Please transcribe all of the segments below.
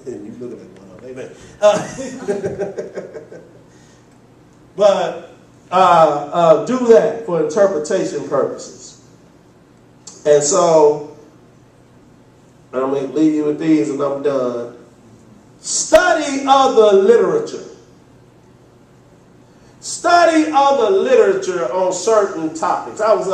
You looking at one of them, amen. But do that for interpretation purposes. And so, I'm going to leave you with these and I'm done. Study other literature. Study other literature on certain topics. I was,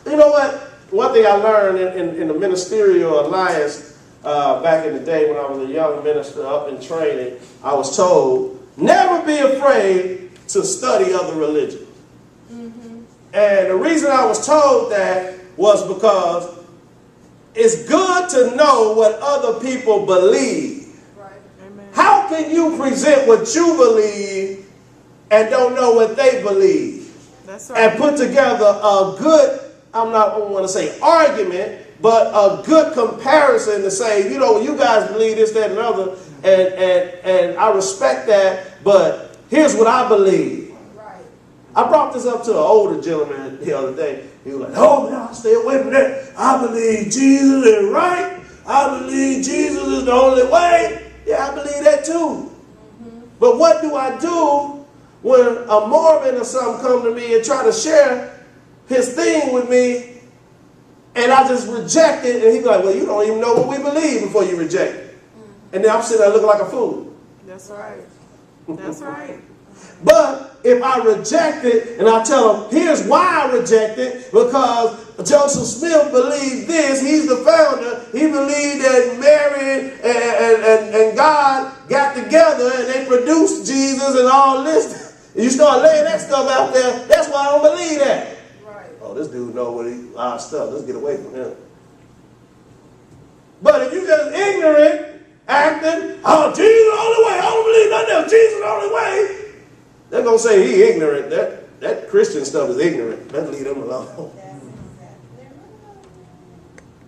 you know what? One thing I learned in the ministerial alliance back in the day when I was a young minister up in training, I was told, never be afraid to study other religions. Mm-hmm. And the reason I was told that was because it's good to know what other people believe. Right. Amen. How can you present what you believe and don't know what they believe? That's right. And put together a good, I don't want to say argument, but a good comparison to say, you know, you guys believe this, that, and other, and I respect that, but here's what I believe. Right. I brought this up to an older gentleman the other day. He was like, oh, man, I'll stay away from that. I believe Jesus is right. I believe Jesus is the only way. Yeah, I believe that too. Mm-hmm. But what do I do when a Mormon or something come to me and try to share his thing with me, and I just reject it, and he's like, well, you don't even know what we believe before you reject it. Mm-hmm. And then I'm sitting there looking like a fool. That's right. That's right. But if I reject it and I tell them, here's why I reject it, because Joseph Smith believed this, he's the founder, he believed that Mary and God got together and they produced Jesus and all this. And you start laying that stuff out there, that's why I don't believe that. Right. Oh, this dude know what our stuff, let's get away from him. But if you just ignorant, acting, oh, Jesus the only way, I don't believe nothing else, Jesus the only way, they're going to say he ignorant. That Christian stuff is ignorant. Let's leave them alone.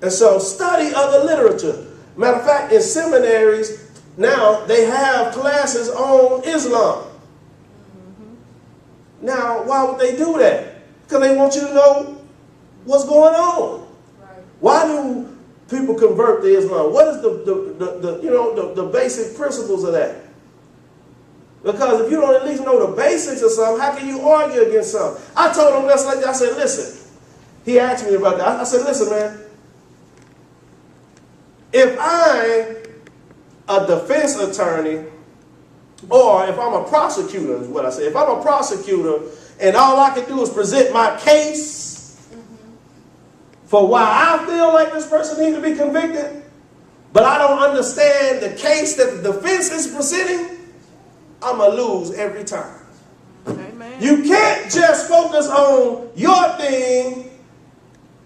And so study other literature. Matter of fact, in seminaries, now they have classes on Islam. Mm-hmm. Now, why would they do that? Because they want you to know what's going on. Right. Why do people convert to Islam? What is the basic principles of that? Because if you don't at least know the basics of something, how can you argue against something? I told him that's like that. I said, listen. He asked me about that. I said, listen, man. If I'm a defense attorney, or if I'm a prosecutor, is what I say. If I'm a prosecutor and all I can do is present my case for why I feel like this person needs to be convicted, but I don't understand the case that the defense is presenting, I'm going to lose every time. Amen. You can't just focus on your thing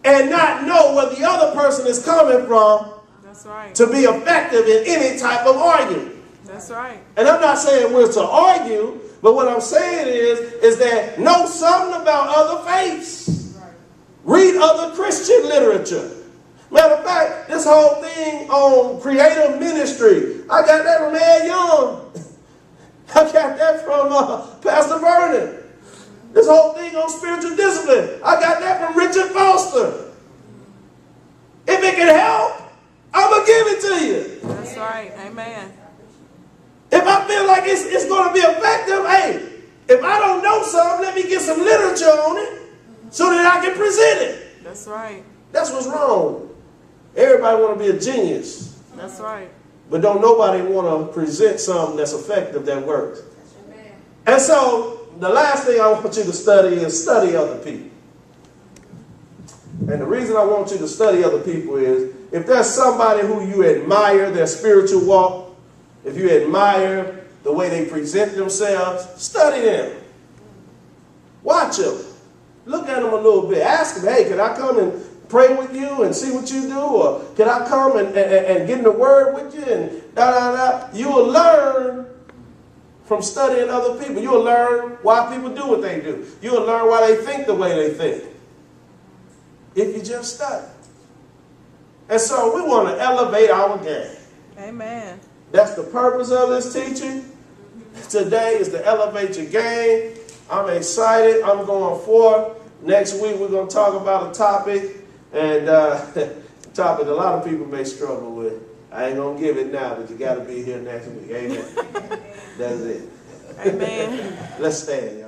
and not know where the other person is coming from. That's right. To be effective in any type of argument. That's right. And I'm not saying we're to argue, but what I'm saying is that know something about other faiths. Right. Read other Christian literature. Matter of fact, this whole thing on creative ministry, I got that from Ed Young. I got that from Pastor Vernon. This whole thing on spiritual discipline, I got that from Richard Foster. If it can help, I'm going to give it to you. That's right. Amen. If I feel like it's going to be effective, hey, if I don't know something, let me get some literature on it so that I can present it. That's right. That's what's wrong. Everybody want to be a genius. That's right. But don't nobody want to present something that's effective, that works. Amen. And so, the last thing I want you to study is study other people. And the reason I want you to study other people is, if there's somebody who you admire their spiritual walk, if you admire the way they present themselves, study them. Watch them. Look at them a little bit. Ask them, hey, can I come and pray with you and see what you do? Or can I come and get in the word with you? And You will learn from studying other people. You'll learn why people do what they do. You'll learn why they think the way they think. If you just study. And so we want to elevate our game. Amen. That's the purpose of this teaching. Today is to elevate your game. I'm excited. I'm going forward. Next week we're going to talk about a topic. And a topic a lot of people may struggle with. I ain't gonna give it now, but you gotta be here next week. Amen. That's it. Amen. Let's stand, y'all.